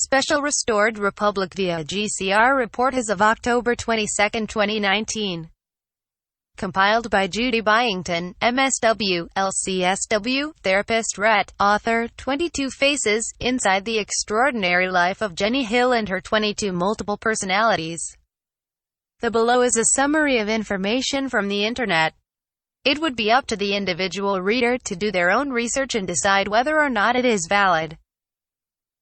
Special Restored Republic via GCR report as of October 22, 2019. Compiled by Judy Byington, MSW, LCSW, therapist RET, author, 22 Faces, Inside the Extraordinary Life of Jenny Hill and Her 22 Multiple Personalities. The below is a summary of information from the internet. It would be up to the individual reader to do their own research and decide whether or not it is valid.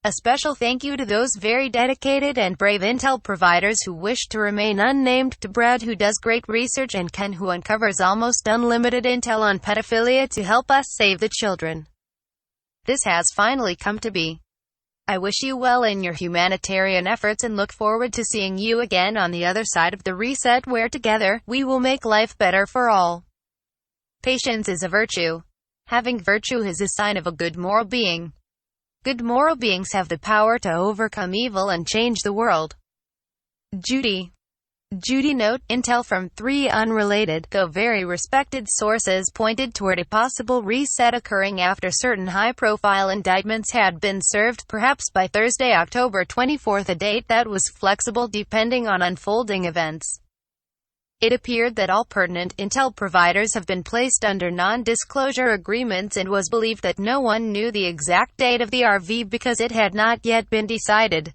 A special thank you to those very dedicated and brave intel providers who wish to remain unnamed, to Brad, who does great research, and Ken, who uncovers almost unlimited intel on pedophilia to help us save the children. This has finally come to be. I wish you well in your humanitarian efforts and look forward to seeing you again on the other side of the reset, where together, we will make life better for all. Patience is a virtue. Having virtue is a sign of a good moral being. Good moral beings have the power to overcome evil and change the world. Judy note, intel from 3 unrelated, though very respected sources pointed toward a possible reset occurring after certain high-profile indictments had been served, perhaps by Thursday, October 24, a date that was flexible depending on unfolding events. It appeared that all pertinent intel providers have been placed under non-disclosure agreements, and was believed that no one knew the exact date of the RV because it had not yet been decided.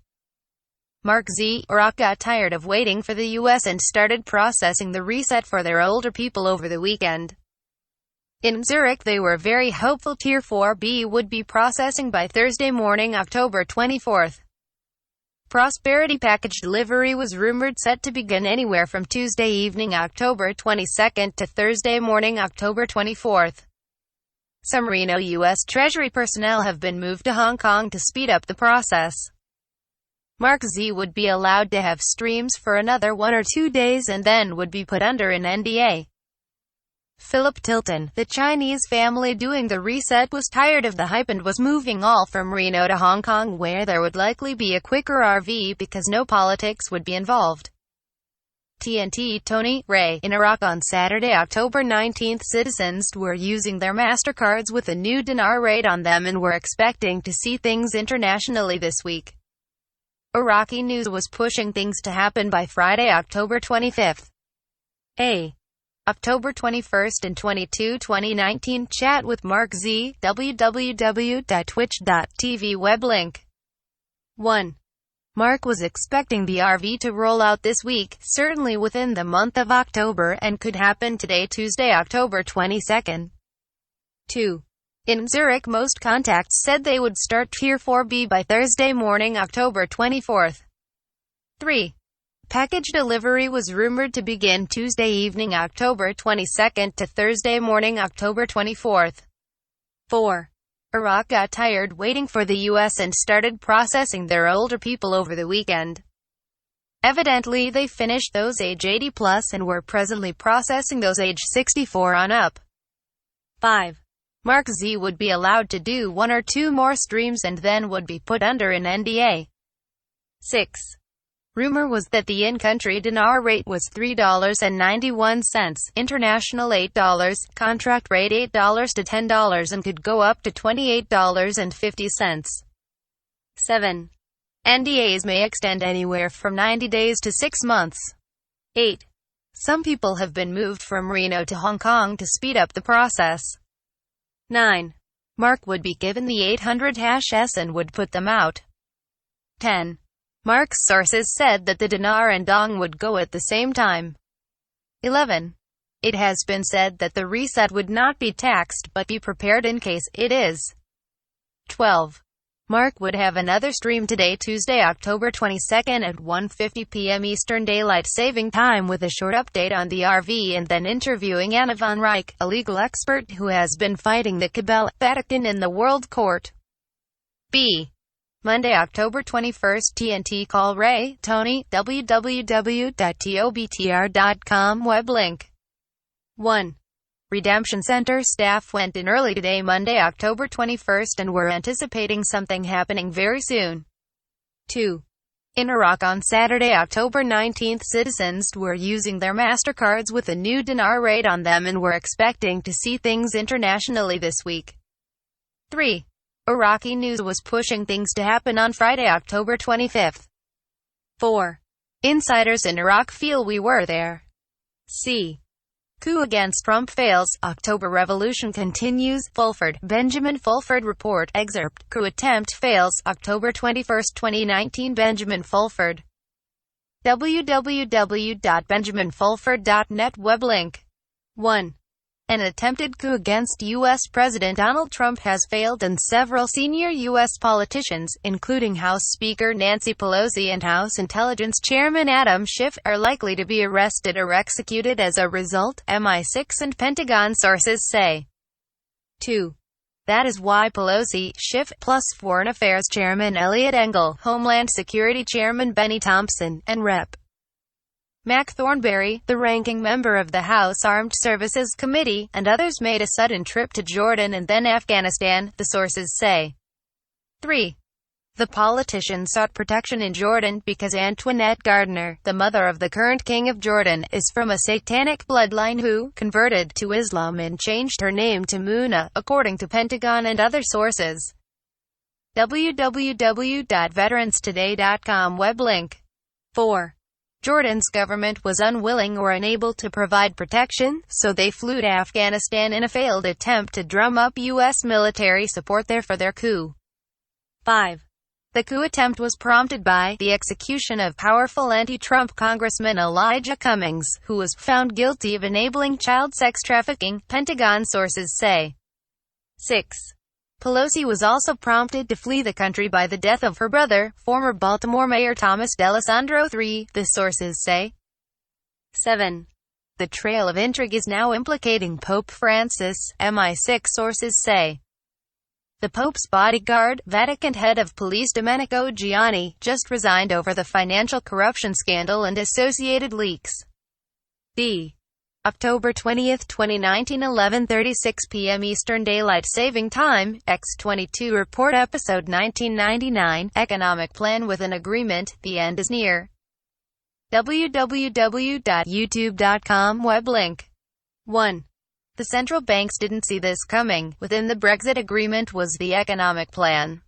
Mark Z. Iraq got tired of waiting for the U.S. and started processing the reset for their older people over the weekend. In Zurich, they were very hopeful Tier 4B would be processing by Thursday morning, October 24. Prosperity package delivery was rumored set to begin anywhere from Tuesday evening, October 22, to Thursday morning, October 24. Some Reno U.S. Treasury personnel have been moved to Hong Kong to speed up the process. Mark Z would be allowed to have streams for another 1 or 2 days and then would be put under an NDA. Philip Tilton, the Chinese family doing the reset, was tired of the hype and was moving all from Reno to Hong Kong, where there would likely be a quicker RV because no politics would be involved. TNT Tony Ray, in Iraq on Saturday, October 19, citizens were using their MasterCards with a new dinar rate on them and were expecting to see things internationally this week. Iraqi news was pushing things to happen by Friday, October 25. October 21 and 22, 2019. Chat with Mark Z. www.twitch.tv web link. 1. Mark was expecting the RV to roll out this week, certainly within the month of October, and could happen today, Tuesday, October 22. 2. In Zurich, most contacts said they would start Tier 4B by Thursday morning, October 24. 3. Package delivery was rumored to begin Tuesday evening, October 22, to Thursday morning, October 24. 4. Iraq got tired waiting for the U.S. and started processing their older people over the weekend. Evidently, they finished those age 80 plus and were presently processing those age 64 on up. 5. Mark Z would be allowed to do 1 or 2 more streams and then would be put under an NDA. 6. Rumor was that the in-country dinar rate was $3.91, international $8, contract rate $8 to $10, and could go up to $28.50. 7. NDAs may extend anywhere from 90 days to 6 months. 8. Some people have been moved from Reno to Hong Kong to speed up the process. 9. Mark would be given the 800-S and would put them out. 10. Mark's sources said that the dinar and dong would go at the same time. 11. It has been said that the reset would not be taxed, but be prepared in case it is. 12. Mark would have another stream today, Tuesday, October 22 at 1:50 p.m. Eastern Daylight Saving Time, with a short update on the RV and then interviewing Anna von Reich, a legal expert who has been fighting the Cabal Vatican in the World Court. B. Monday, October 21, TNT call Ray, Tony, www.tobtr.com web link. 1. Redemption Center staff went in early today, Monday, October 21, and were anticipating something happening very soon. 2. In Iraq on Saturday, October 19, citizens were using their MasterCards with a new dinar rate on them and were expecting to see things internationally this week. 3. Iraqi news was pushing things to happen on Friday, October 25th. 4. Insiders in Iraq feel we were there. C. Coup against Trump fails, October revolution continues, Fulford, Benjamin Fulford report, excerpt, coup attempt fails, October 21, 2019 Benjamin Fulford. www.benjaminfulford.net web link. 1. An attempted coup against U.S. President Donald Trump has failed and several senior U.S. politicians, including House Speaker Nancy Pelosi and House Intelligence Chairman Adam Schiff, are likely to be arrested or executed as a result, MI6 and Pentagon sources say. 2. That is why Pelosi, Schiff, plus Foreign Affairs Chairman Eliot Engel, Homeland Security Chairman Benny Thompson, and Rep. Mac Thornberry, the ranking member of the House Armed Services Committee, and others made a sudden trip to Jordan and then Afghanistan, the sources say. 3. The politician sought protection in Jordan because Antoinette Gardner, the mother of the current king of Jordan, is from a satanic bloodline who converted to Islam and changed her name to Muna, according to Pentagon and other sources. www.veteranstoday.com web link. 4. Jordan's government was unwilling or unable to provide protection, so they flew to Afghanistan in a failed attempt to drum up U.S. military support there for their coup. 5. The coup attempt was prompted by the execution of powerful anti-Trump Congressman Elijah Cummings, who was found guilty of enabling child sex trafficking, Pentagon sources say. 6. Pelosi was also prompted to flee the country by the death of her brother, former Baltimore Mayor Thomas D'Alessandro. 3. The sources say. 7. The trail of intrigue is now implicating Pope Francis, MI6 sources say. The Pope's bodyguard, Vatican head of police Domenico Gianni, just resigned over the financial corruption scandal and associated leaks. D. October 20, 2019 11:36 p.m. Eastern Daylight Saving Time, X-22 Report Episode 1999, Economic Plan with an Agreement, The End is Near. www.youtube.com web link. 1. The central banks didn't see this coming. Within the Brexit agreement was the economic plan.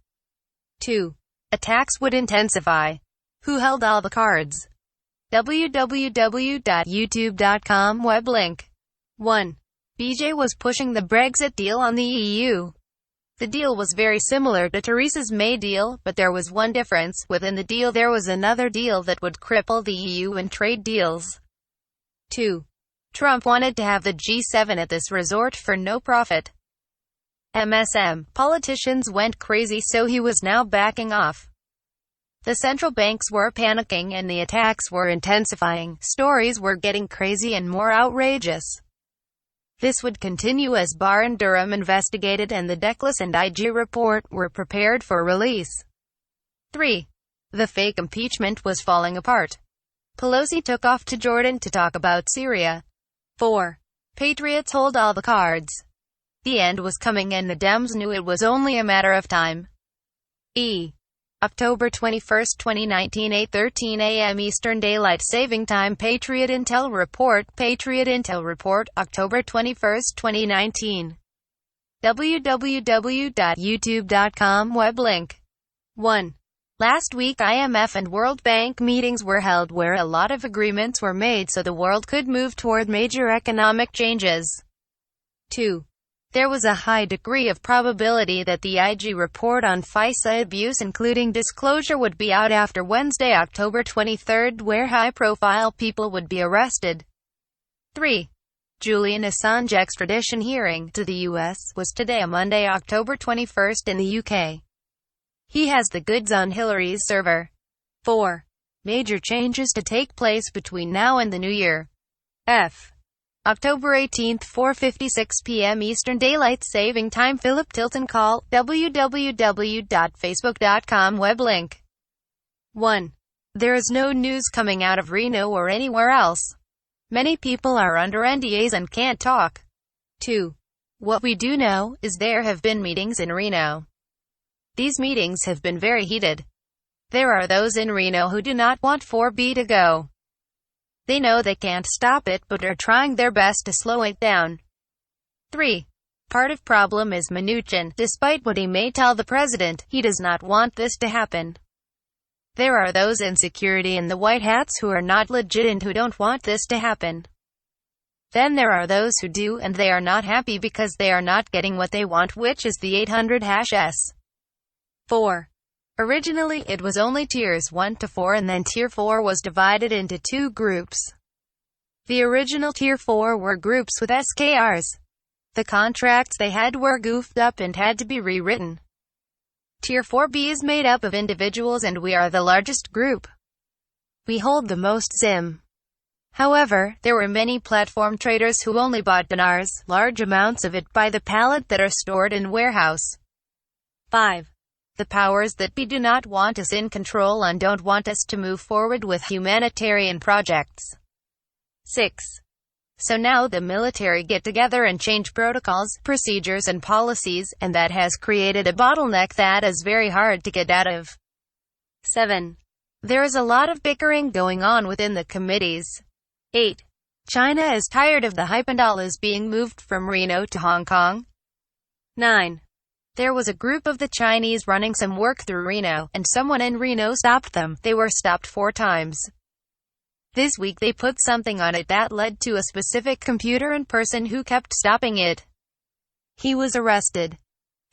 2. Attacks would intensify. Who held all the cards? www.youtube.com web link. 1. BJ was pushing the Brexit deal on the EU. The deal was very similar to Theresa's May deal, but there was one difference. Within the deal there was another deal that would cripple the EU in trade deals. 2. Trump wanted to have the G7 at this resort for no profit. MSM. Politicians went crazy, so he was now backing off. The central banks were panicking and the attacks were intensifying. Stories were getting crazy and more outrageous. This would continue as Barr and Durham investigated and the Declis and IG report were prepared for release. 3. The fake impeachment was falling apart. Pelosi took off to Jordan to talk about Syria. 4. Patriots hold all the cards. The end was coming and the Dems knew it was only a matter of time. E. October 21, 2019 8:13 a.m. Eastern Daylight Saving Time Patriot Intel Report October 21, 2019 www.youtube.com web link. 1. Last week IMF and World Bank meetings were held where a lot of agreements were made so the world could move toward major economic changes. 2. There was a high degree of probability that the IG report on FISA abuse including disclosure would be out after Wednesday, October 23, where high-profile people would be arrested. 3. Julian Assange extradition hearing to the U.S. was today, Monday, October 21 in the UK. He has the goods on Hillary's server. 4. Major changes to take place between now and the new year. F. October 18, 4:56 p.m. Eastern Daylight Saving Time Philip Tilton call, www.facebook.com web link. 1. There is no news coming out of Reno or anywhere else. Many people are under NDAs and can't talk. 2. What we do know is there have been meetings in Reno. These meetings have been very heated. There are those in Reno who do not want 4B to go. They know they can't stop it but are trying their best to slow it down. 3. Part of problem is Mnuchin. Despite what he may tell the president, he does not want this to happen. There are those in security in the White Hats who are not legit and who don't want this to happen. Then there are those who do, and they are not happy because they are not getting what they want, which is the 800-S. 4. Originally, it was only tiers 1 to 4, and then tier 4 was divided into 2 groups. The original tier 4 were groups with SKRs. The contracts they had were goofed up and had to be rewritten. Tier 4B is made up of individuals and we are the largest group. We hold the most ZIM. However, there were many platform traders who only bought dinars, large amounts of it by the pallet that are stored in warehouse. 5. The powers that be do not want us in control and don't want us to move forward with humanitarian projects. 6. So now the military get together and change protocols, procedures and policies, and that has created a bottleneck that is very hard to get out of. 7. There is a lot of bickering going on within the committees. 8. China is tired of the hype and all is being moved from Reno to Hong Kong. 9. There was a group of the Chinese running some work through Reno, and someone in Reno stopped them. They were stopped 4 times. This week they put something on it that led to a specific computer and person who kept stopping it. He was arrested.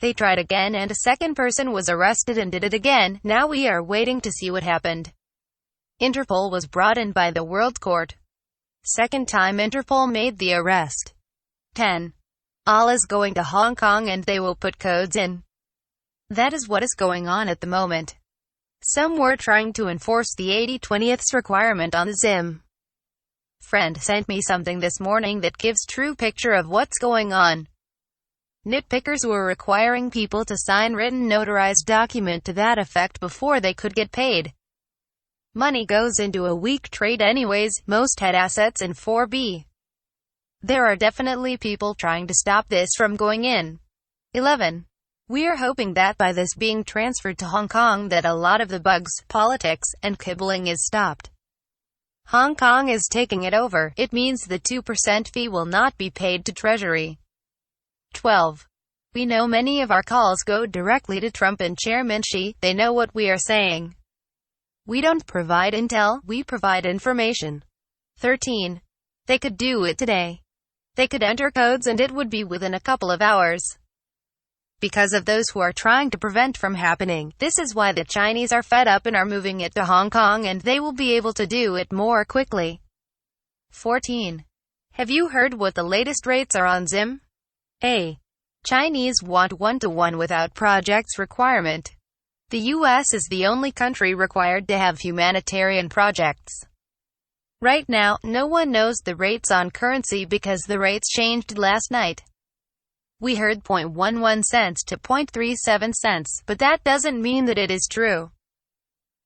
They tried again and a second person was arrested and did it again. Now we are waiting to see what happened. Interpol was brought in by the World Court. Second time Interpol made the arrest. 10. All is going to Hong Kong and they will put codes in. That is what is going on at the moment. Some were trying to enforce the 80/20ths requirement on the ZIM. Friend sent me something this morning that gives true picture of what's going on. Nitpickers were requiring people to sign written notarized document to that effect before they could get paid. Money goes into a weak trade anyways, most had assets in 4B. There are definitely people trying to stop this from going in. 11. We are hoping that by this being transferred to Hong Kong that a lot of the bugs, politics, and quibbling is stopped. Hong Kong is taking it over. It means the 2% fee will not be paid to Treasury. 12. We know many of our calls go directly to Trump and Chairman Xi. They know what we are saying. We don't provide intel, we provide information. 13. They could do it today. They could enter codes and it would be within a couple of hours. Because of those who are trying to prevent from happening, this is why the Chinese are fed up and are moving it to Hong Kong and they will be able to do it more quickly. 14. Have you heard what the latest rates are on ZIM? A. Chinese want 1-to-1 without projects requirement. The US is the only country required to have humanitarian projects. Right now, no one knows the rates on currency because the rates changed last night. We heard 0.11 cents to 0.37 cents, but that doesn't mean that it is true.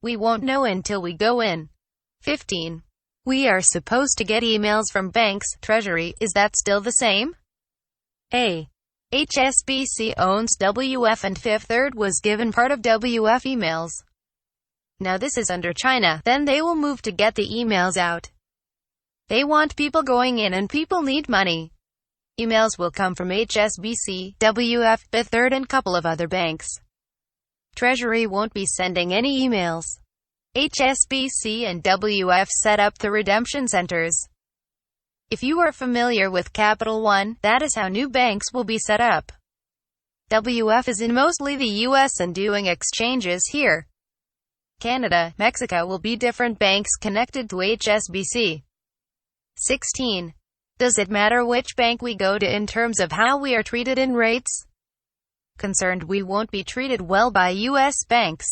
We won't know until we go in. 15. We are supposed to get emails from banks, Treasury, is that still the same? A. HSBC owns WF and Fifth Third was given part of WF emails. Now this is under China, then they will move to get the emails out. They want people going in and people need money. Emails will come from HSBC, WF, Fifth Third and couple of other banks. Treasury won't be sending any emails. HSBC and WF set up the redemption centers. If you are familiar with Capital One, that is how new banks will be set up. WF is in mostly the US and doing exchanges here. Canada, Mexico will be different banks connected to HSBC. 16. Does it matter which bank we go to in terms of how we are treated in rates? Concerned we won't be treated well by US banks.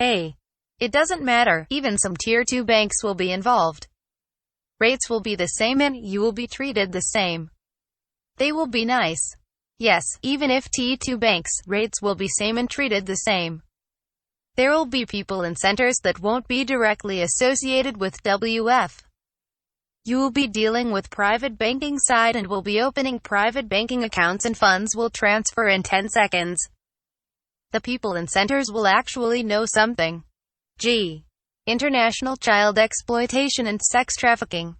A. It doesn't matter, even some Tier 2 banks will be involved. Rates will be the same and you will be treated the same. They will be nice. Yes, even if T2 banks, rates will be same and treated the same. There will be people in centers that won't be directly associated with WF. You will be dealing with private banking side and will be opening private banking accounts and funds will transfer in 10 seconds. The people in centers will actually know something. G. International child exploitation and sex trafficking.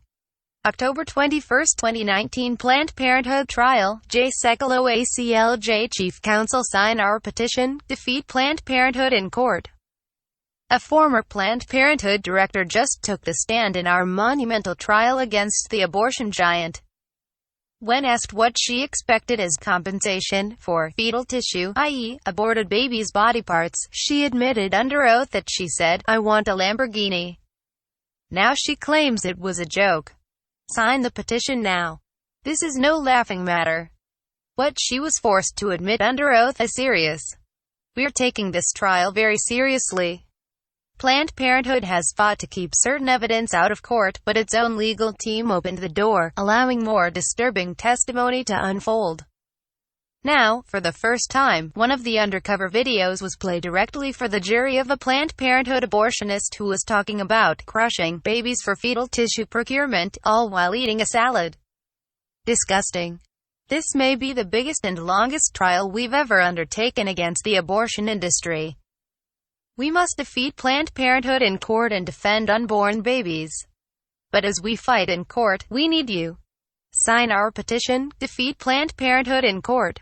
October 21, 2019 Planned Parenthood trial. Jay Sekulow ACLJ Chief Counsel sign our petition, defeat Planned Parenthood in court. A former Planned Parenthood director just took the stand in our monumental trial against the abortion giant. When asked what she expected as compensation for fetal tissue, i.e., aborted babies' body parts, she admitted under oath that she said, "I want a Lamborghini." Now she claims it was a joke. Sign the petition now. This is no laughing matter. What she was forced to admit under oath is serious. We're taking this trial very seriously. Planned Parenthood has fought to keep certain evidence out of court, but its own legal team opened the door, allowing more disturbing testimony to unfold. Now, for the first time, one of the undercover videos was played directly for the jury of a Planned Parenthood abortionist who was talking about crushing babies for fetal tissue procurement, all while eating a salad. Disgusting. This may be the biggest and longest trial we've ever undertaken against the abortion industry. We must defeat Planned Parenthood in court and defend unborn babies. But as we fight in court, we need you. Sign our petition, defeat Planned Parenthood in court.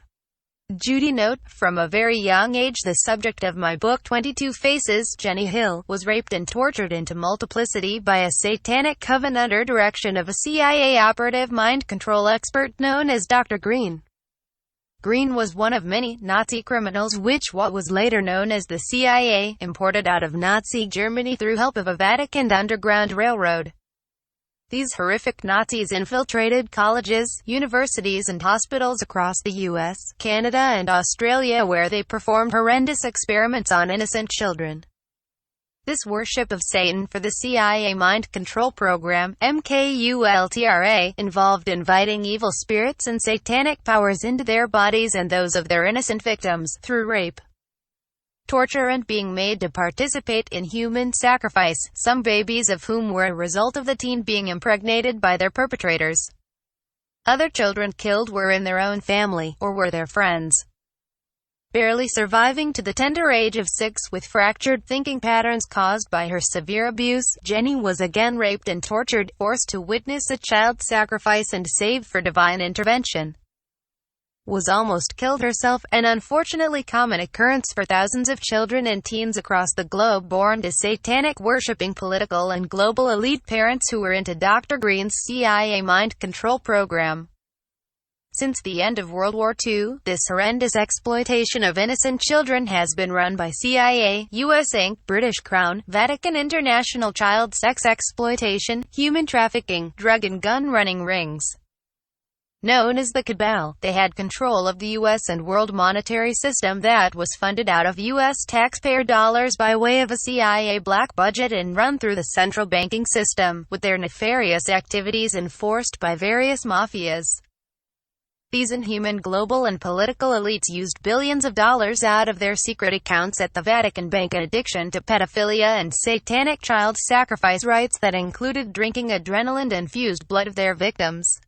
Judy note, from a very young age the subject of my book 22 Faces, Jenny Hill, was raped and tortured into multiplicity by a satanic coven under direction of a CIA operative mind control expert known as Dr. Green. Green was one of many Nazi criminals which what was later known as the CIA, imported out of Nazi Germany through help of a Vatican underground railroad. These horrific Nazis infiltrated colleges, universities and hospitals across the US, Canada and Australia where they performed horrendous experiments on innocent children. This worship of Satan for the CIA mind control program, MKULTRA, involved inviting evil spirits and satanic powers into their bodies and those of their innocent victims, through rape, torture and being made to participate in human sacrifice, some babies of whom were a result of the teen being impregnated by their perpetrators. Other children killed were in their own family, or were their friends. Barely surviving to the tender age of 6 with fractured thinking patterns caused by her severe abuse, Jenny was again raped and tortured, forced to witness a child sacrifice and saved for divine intervention. Was almost killed herself, an unfortunately common occurrence for thousands of children and teens across the globe born to satanic-worshipping political and global elite parents who were into Dr. Green's CIA mind control program. Since the end of World War II, this horrendous exploitation of innocent children has been run by CIA, US Inc., British Crown, Vatican international child sex exploitation, human trafficking, drug and gun running rings. Known as the Cabal, they had control of the U.S. and world monetary system that was funded out of U.S. taxpayer dollars by way of a CIA black budget and run through the central banking system, with their nefarious activities enforced by various mafias. These inhuman global and political elites used billions of dollars out of their secret accounts at the Vatican Bank in addiction to pedophilia and satanic child sacrifice rites that included drinking adrenaline-infused blood of their victims,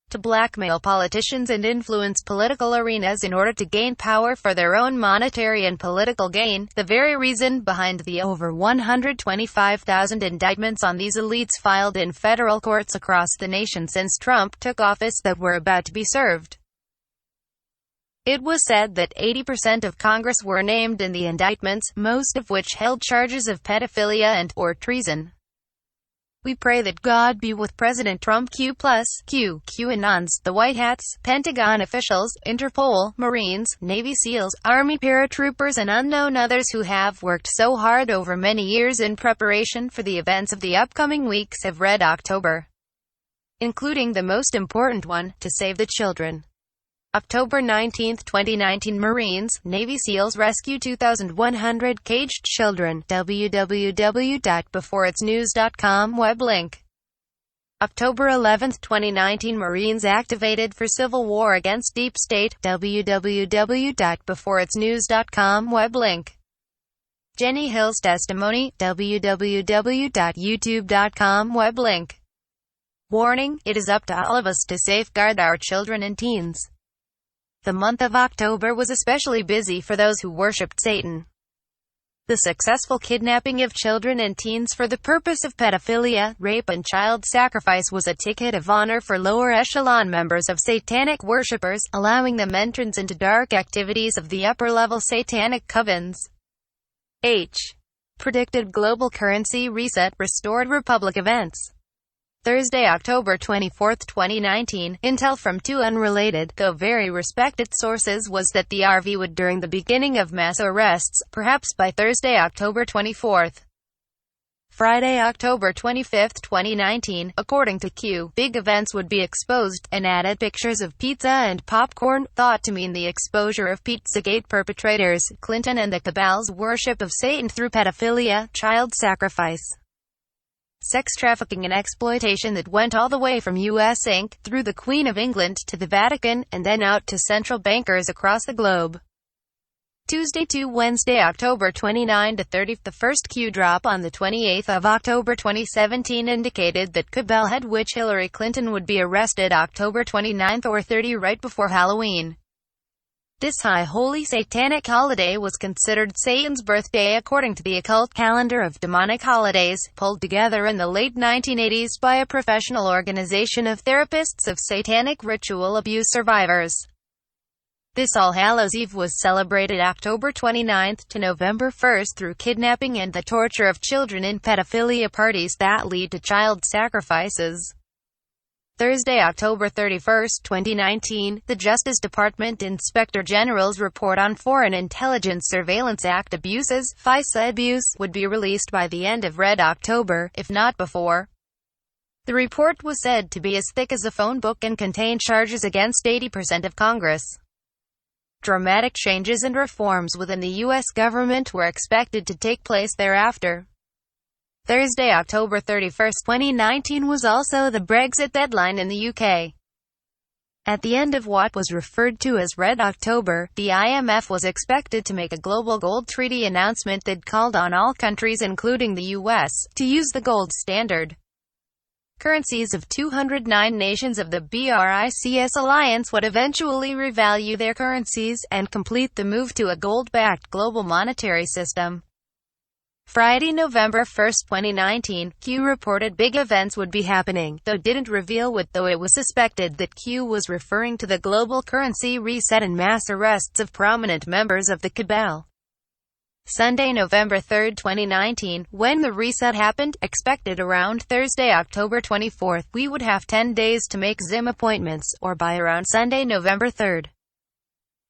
to blackmail politicians and influence political arenas in order to gain power for their own monetary and political gain, the very reason behind the over 125,000 indictments on these elites filed in federal courts across the nation since Trump took office that were about to be served. It was said that 80% of Congress were named in the indictments, most of which held charges of pedophilia and/or treason. We pray that God be with President Trump, QAnons, the White Hats, Pentagon officials, Interpol, Marines, Navy SEALs, Army paratroopers and unknown others who have worked so hard over many years in preparation for the events of the upcoming weeks have read October, including the most important one, to save the children. October 19, 2019 Marines, Navy SEALs rescue 2,100 caged children. www.beforeitsnews.com web link. October 11, 2019 Marines activated for civil war against deep state. www.beforeitsnews.com web link. Jenny Hill's testimony. www.youtube.com web link. Warning, it is up to all of us to safeguard our children and teens. The month of October was especially busy for those who worshipped Satan. The successful kidnapping of children and teens for the purpose of pedophilia, rape and child sacrifice was a ticket of honor for lower echelon members of satanic worshippers, allowing them entrance into dark activities of the upper-level satanic covens. Predicted global currency reset, restored Republic events. Thursday, October 24, 2019, intel from two unrelated, though very respected sources was that the RV would during the beginning of mass arrests, perhaps by Thursday, October 24. Friday, October 25, 2019, according to Q, big events would be exposed, and added pictures of pizza and popcorn, thought to mean the exposure of Pizzagate perpetrators, Clinton and the cabal's worship of Satan through pedophilia, child sacrifice, sex trafficking and exploitation that went all the way from U.S. Inc., through the Queen of England, to the Vatican, and then out to central bankers across the globe. Tuesday to Wednesday, October 29 to 30. The first Q drop on the 28th of October 2017 indicated that cabal head witch Hillary Clinton would be arrested October 29 or 30 right before Halloween. This high holy satanic holiday was considered Satan's birthday according to the occult calendar of demonic holidays, pulled together in the late 1980s by a professional organization of therapists of satanic ritual abuse survivors. This All Hallows Eve was celebrated October 29 to November 1 through kidnapping and the torture of children in pedophilia parties that lead to child sacrifices. Thursday, October 31, 2019, the Justice Department Inspector General's report on Foreign Intelligence Surveillance Act abuses, FISA abuse, would be released by the end of Red October, if not before. The report was said to be as thick as a phone book and contained charges against 80% of Congress. Dramatic changes and reforms within the U.S. government were expected to take place thereafter. Thursday, October 31, 2019 was also the Brexit deadline in the UK. At the end of what was referred to as Red October, the IMF was expected to make a global gold treaty announcement that called on all countries including the US, to use the gold standard currencies of 209 nations of the BRICS alliance would eventually revalue their currencies, and complete the move to a gold-backed global monetary system. Friday, November 1, 2019, Q reported big events would be happening, though didn't reveal what, though it was suspected that Q was referring to the global currency reset and mass arrests of prominent members of the cabal. Sunday, November 3, 2019, when the reset happened, expected around Thursday, October 24, we would have 10 days to make Zim appointments, or by around Sunday, November 3.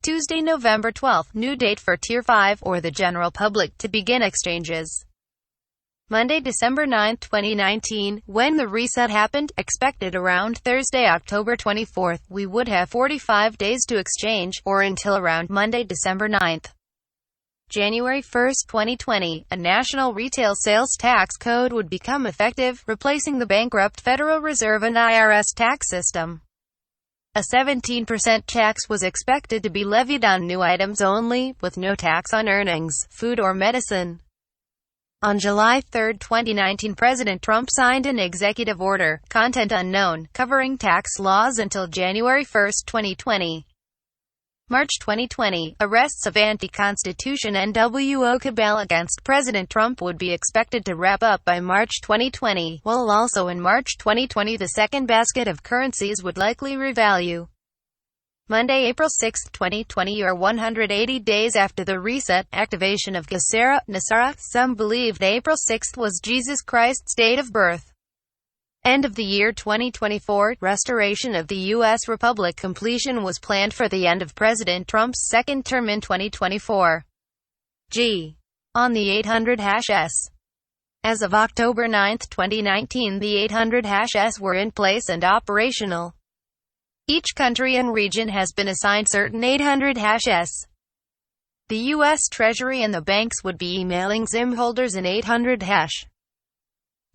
Tuesday, November 12, new date for Tier 5, or the general public, to begin exchanges. Monday, December 9, 2019, when the reset happened, expected around Thursday, October 24, we would have 45 days to exchange, or until around Monday, December 9. January 1, 2020, a national retail sales tax code would become effective, replacing the bankrupt Federal Reserve and IRS tax system. A 17% tax was expected to be levied on new items only, with no tax on earnings, food or medicine. On July 3, 2019, President Trump signed an executive order, content unknown, covering tax laws until January 1, 2020. March 2020, arrests of anti-Constitution NWO cabal against President Trump would be expected to wrap up by March 2020, while also in March 2020 the second basket of currencies would likely revalue. Monday, April 6, 2020, or 180 days after the reset, activation of GCR, Nasara. Some believed April 6 was Jesus Christ's date of birth. End of the year 2024, restoration of the U.S. Republic completion was planned for the end of President Trump's second term in 2024. On the 800-S. As of October 9, 2019, the 800-S were in place and operational. Each country and region has been assigned certain 800-S. The U.S. Treasury and the banks would be emailing ZIM holders an 800-.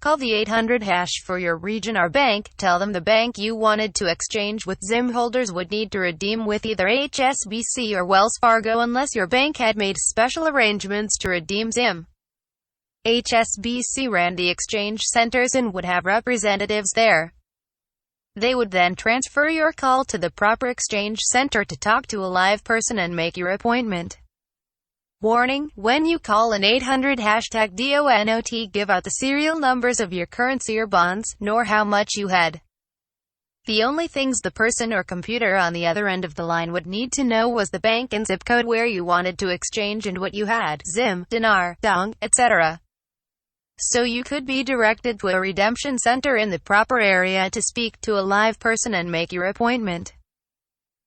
Call the 800 # for your region or bank. Tell them the bank you wanted to exchange with ZIM holders would need to redeem with either HSBC or Wells Fargo unless your bank had made special arrangements to redeem ZIM. HSBC ran the exchange centers and would have representatives there. They would then transfer your call to the proper exchange center to talk to a live person and make your appointment. Warning: when you call an 800 #DONOT, give out the serial numbers of your currency or bonds, nor how much you had. The only things the person or computer on the other end of the line would need to know was the bank and zip code where you wanted to exchange and what you had, Zim, dinar, dong, etc. So you could be directed to a redemption center in the proper area to speak to a live person and make your appointment.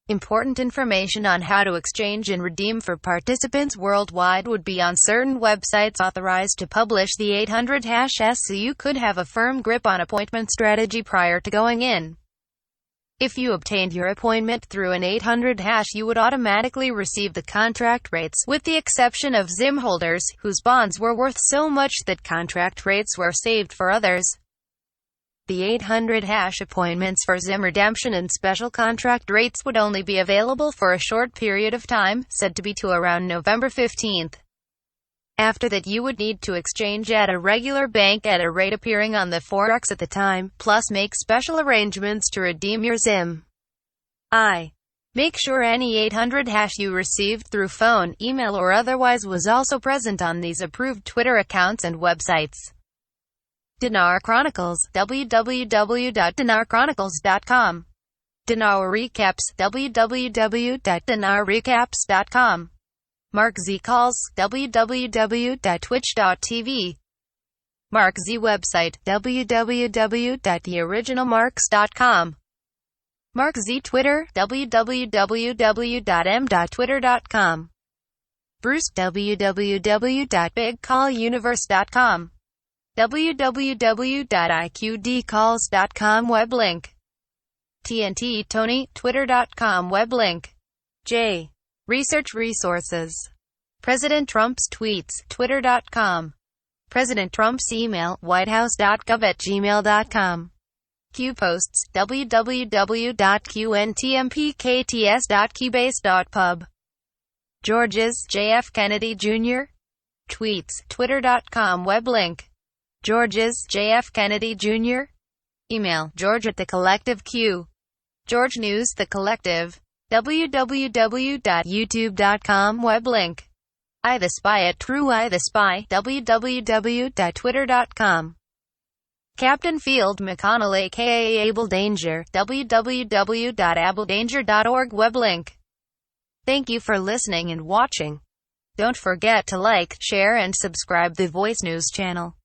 Important information on how to exchange and redeem for participants worldwide would be on certain websites authorized to publish the 800 #S, so you could have a firm grip on appointment strategy prior to going in. If you obtained your appointment through an 800 #, you would automatically receive the contract rates, with the exception of Zim holders, whose bonds were worth so much that contract rates were saved for others. The 800 # appointments for Zim redemption and special contract rates would only be available for a short period of time, said to be to around November 15th. After that you would need to exchange at a regular bank at a rate appearing on the Forex at the time, plus make special arrangements to redeem your Zim. Make sure any 800 # you received through phone, email or otherwise was also present on these approved Twitter accounts and websites. Dinar Chronicles, www.dinarchronicles.com. Dinar Recaps, www.dinarrecaps.com. Mark Z Calls, www.twitch.tv. Mark Z Website, www.theoriginalmarks.com. Mark Z Twitter, www.m.twitter.com. Bruce, www.bigcalluniverse.com. www.iqdcalls.com web link. TNT Tony, twitter.com web link. J. Research Resources. President Trump's tweets, twitter.com. President Trump's email, whitehouse.gov@gmail.com. Q posts, www.qntmpkts.keybase.pub. George's, JF Kennedy Jr. Tweets, twitter.com web link. George's, JF Kennedy Jr. Email, george@thecollectiveq. George News The Collective. www.youtube.com web link. I the Spy at True I the Spy, www.twitter.com. Captain Field McConnell aka Able Danger, www.abledanger.org web link. Thank you for listening and watching. Don't forget to like, share and subscribe the Voice News channel.